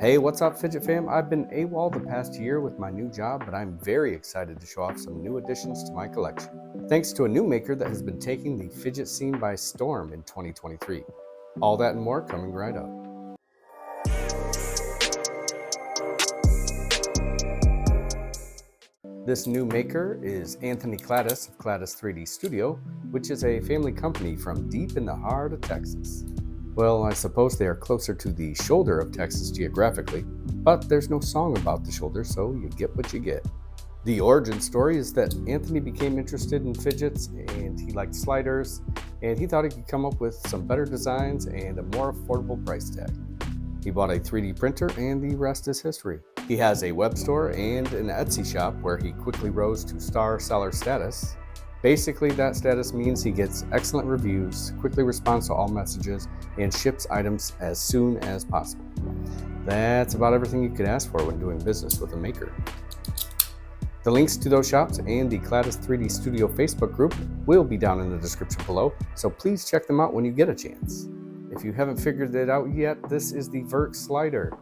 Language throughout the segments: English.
Hey, what's up, Fidget fam? I've been AWOL the past year with my new job, but I'm very excited to show off some new additions to my collection. Thanks to a new maker that has been taking the fidget scene by storm in 2023. All that and more coming right up. This new maker is Anthony KLADIS of KLADIS 3D Studio, which is a family company from deep in the heart of Texas. Well, I suppose they are closer to the shoulder of Texas geographically, but there's no song about the shoulder, so you get what you get. The origin story is that Anthony became interested in fidgets and he liked sliders, and he thought he could come up with some better designs and a more affordable price tag. He bought a 3D printer and the rest is history. He has a web store and an Etsy shop where he quickly rose to star seller status. Basically, that status means he gets excellent reviews, quickly responds to all messages, and ships items as soon as possible. That's about everything you could ask for when doing business with a maker. The links to those shops and the KLADIS 3D Studio Facebook group will be down in the description below, so please check them out when you get a chance. If you haven't figured it out yet, this is the VERKK slider.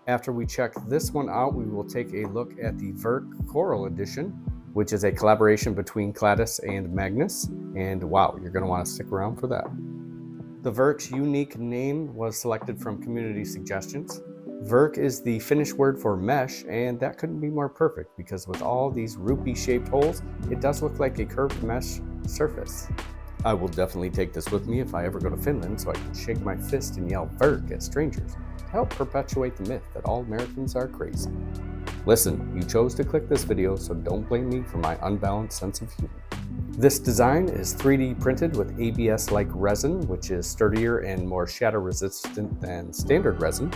After we check this one out, we will take a look at the Vert Coral Edition, which is a collaboration between KLADIS and MAGNUS, and wow, you're going to want to stick around for that. The VERKK's unique name was selected from community suggestions. VERKK is the Finnish word for mesh, and that couldn't be more perfect because with all these rupee-shaped holes, it does look like a curved mesh surface. I will definitely take this with me if I ever go to Finland so I can shake my fist and yell VERKK at strangers to help perpetuate the myth that all Americans are crazy. Listen, you chose to click this video, so don't blame me for my unbalanced sense of humor. This design is 3D printed with ABS-like resin, which is sturdier and more shatter-resistant than standard resin.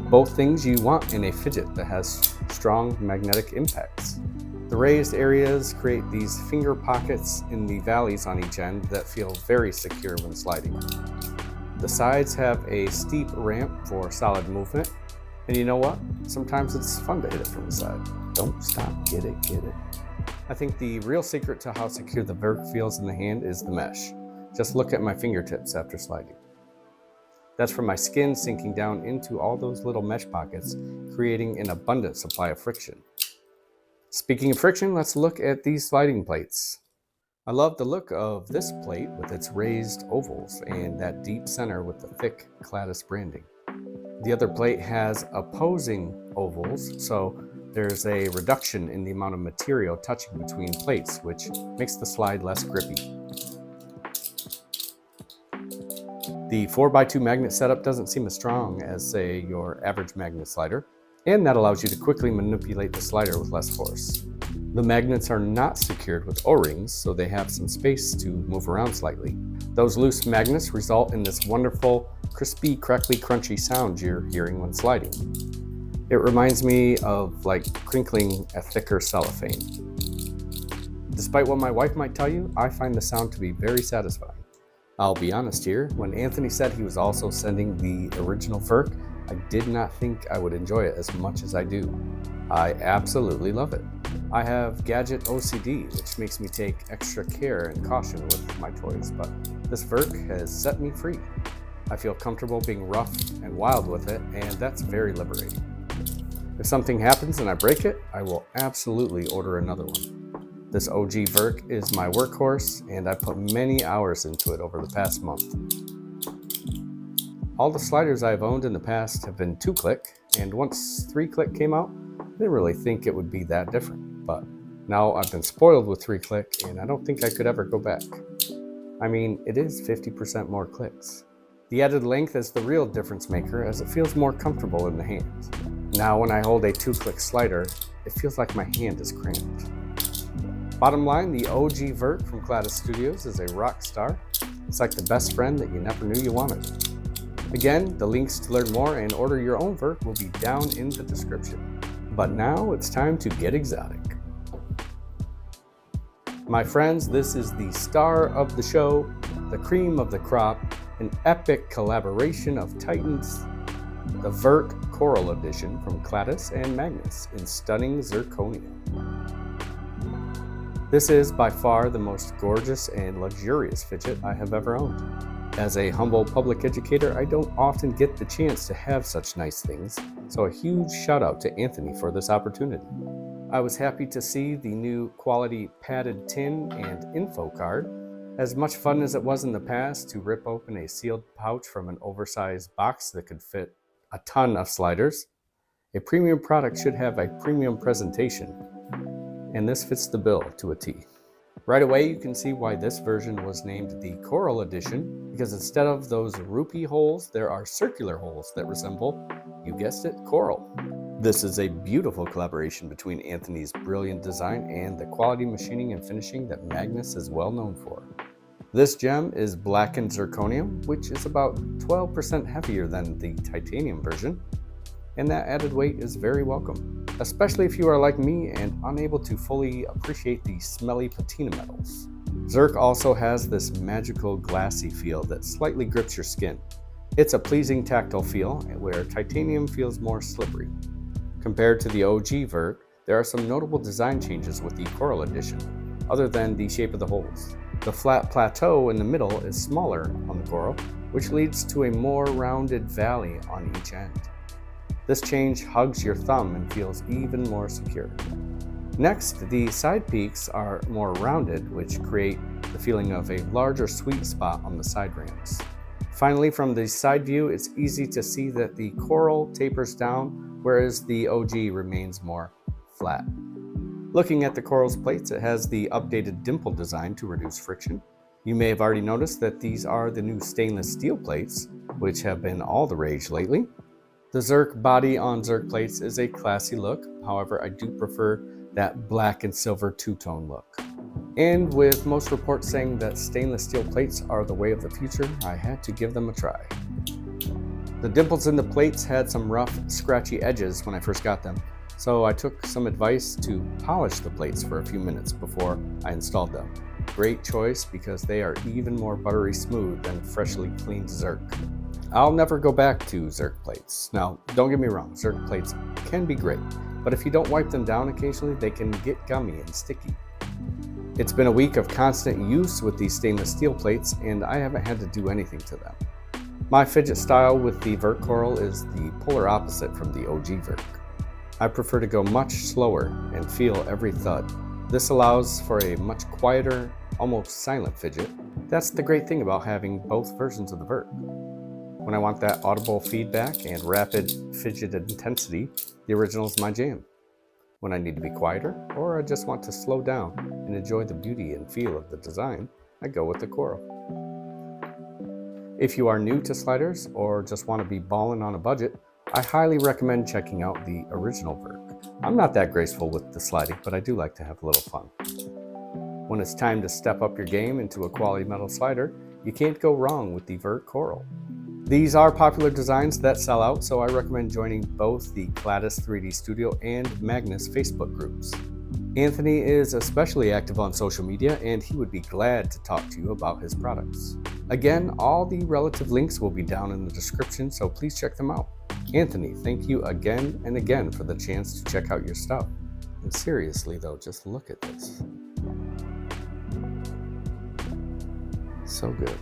Both things you want in a fidget that has strong magnetic impacts. The raised areas create these finger pockets in the valleys on each end that feel very secure when sliding. The sides have a steep ramp for solid movement. And you know what? Sometimes it's fun to hit it from the side. Don't stop, get it, get it. I think the real secret to how secure the VERKK feels in the hand is the mesh. Just look at my fingertips after sliding. That's from my skin sinking down into all those little mesh pockets, creating an abundant supply of friction. Speaking of friction, let's look at these sliding plates. I love the look of this plate with its raised ovals and that deep center with the thick KLADIS branding. The other plate has opposing ovals, so there's a reduction in the amount of material touching between plates, which makes the slide less grippy. The 4x2 magnet setup doesn't seem as strong as, say, your average magnet slider, and that allows you to quickly manipulate the slider with less force. The magnets are not secured with O-rings, so they have some space to move around slightly. Those loose magnets result in this wonderful, crispy, crackly, crunchy sound you're hearing when sliding. It reminds me of like crinkling a thicker cellophane. Despite what my wife might tell you, I find the sound to be very satisfying. I'll be honest here, when Anthony said he was also sending the original VERKK, I did not think I would enjoy it as much as I do. I absolutely love it. I have gadget OCD, which makes me take extra care and caution with my toys, but this VERKK has set me free. I feel comfortable being rough and wild with it, and that's very liberating. If something happens and I break it, I will absolutely order another one. This OG VERKK is my workhorse, and I put many hours into it over the past month. All the sliders I've owned in the past have been 2-click, and once 3-click came out, I didn't really think it would be that different, but now I've been spoiled with 3-click, and I don't think I could ever go back. I mean, it is 50% more clicks. The added length is the real difference maker, as it feels more comfortable in the hand. Now when I hold a 2-click slider, it feels like my hand is cramped. Bottom line, the OG VERKK from KLADIS Studios is a rock star. It's like the best friend that you never knew you wanted. Again, the links to learn more and order your own VERKK will be down in the description. But now it's time to get exotic. My friends, this is the star of the show, the cream of the crop, an epic collaboration of titans, the Vert Coral Edition from KLADIS and MAGNUS in stunning zirconia. This is by far the most gorgeous and luxurious fidget I have ever owned. As a humble public educator, I don't often get the chance to have such nice things, so a huge shout out to Anthony for this opportunity. I was happy to see the new quality padded tin and info card. As much fun as it was in the past to rip open a sealed pouch from an oversized box that could fit a ton of sliders, a premium product should have a premium presentation, and this fits the bill to a T. Right away, you can see why this version was named the Coral Edition, because instead of those rupee holes, there are circular holes that resemble, you guessed it, coral. This is a beautiful collaboration between Anthony's brilliant design and the quality machining and finishing that Magnus is well known for. This gem is blackened zirconium, which is about 12% heavier than the titanium version, and that added weight is very welcome, especially if you are like me and unable to fully appreciate the smelly patina metals. Zirc also has this magical glassy feel that slightly grips your skin. It's a pleasing tactile feel, where titanium feels more slippery. Compared to the OG Vert, there are some notable design changes with the Coral Edition, other than the shape of the holes. The flat plateau in the middle is smaller on the coral, which leads to a more rounded valley on each end. This change hugs your thumb and feels even more secure. Next, the side peaks are more rounded, which create the feeling of a larger sweet spot on the side ramps. Finally, from the side view, it's easy to see that the coral tapers down, whereas the OG remains more flat. Looking at the coral's plates, it has the updated dimple design to reduce friction. You may have already noticed that these are the new stainless steel plates, which have been all the rage lately. The Zirc body on Zirc plates is a classy look, however I do prefer that black and silver two-tone look. And with most reports saying that stainless steel plates are the way of the future, I had to give them a try. The dimples in the plates had some rough, scratchy edges when I first got them, so I took some advice to polish the plates for a few minutes before I installed them. Great choice because they are even more buttery smooth than freshly cleaned Zirc. I'll never go back to Zirc plates. Now, don't get me wrong, Zirc plates can be great, but if you don't wipe them down occasionally, they can get gummy and sticky. It's been a week of constant use with these stainless steel plates, and I haven't had to do anything to them. My fidget style with the Vert Coral is the polar opposite from the OG Vert. I prefer to go much slower and feel every thud. This allows for a much quieter, almost silent fidget. That's the great thing about having both versions of the Vert. When I want that audible feedback and rapid fidget intensity, the original is my jam. When I need to be quieter, or I just want to slow down and enjoy the beauty and feel of the design, I go with the Coral. If you are new to sliders or just want to be ballin' on a budget, I highly recommend checking out the original Vert. I'm not that graceful with the sliding, but I do like to have a little fun. When it's time to step up your game into a quality metal slider, you can't go wrong with the Vert Coral. These are popular designs that sell out, so I recommend joining both the KLADIS 3D Studio and Magnus Facebook groups. Anthony is especially active on social media, and he would be glad to talk to you about his products. Again, all the relative links will be down in the description, so please check them out. Anthony, thank you again and again for the chance to check out your stuff. And seriously though, just look at this. So good.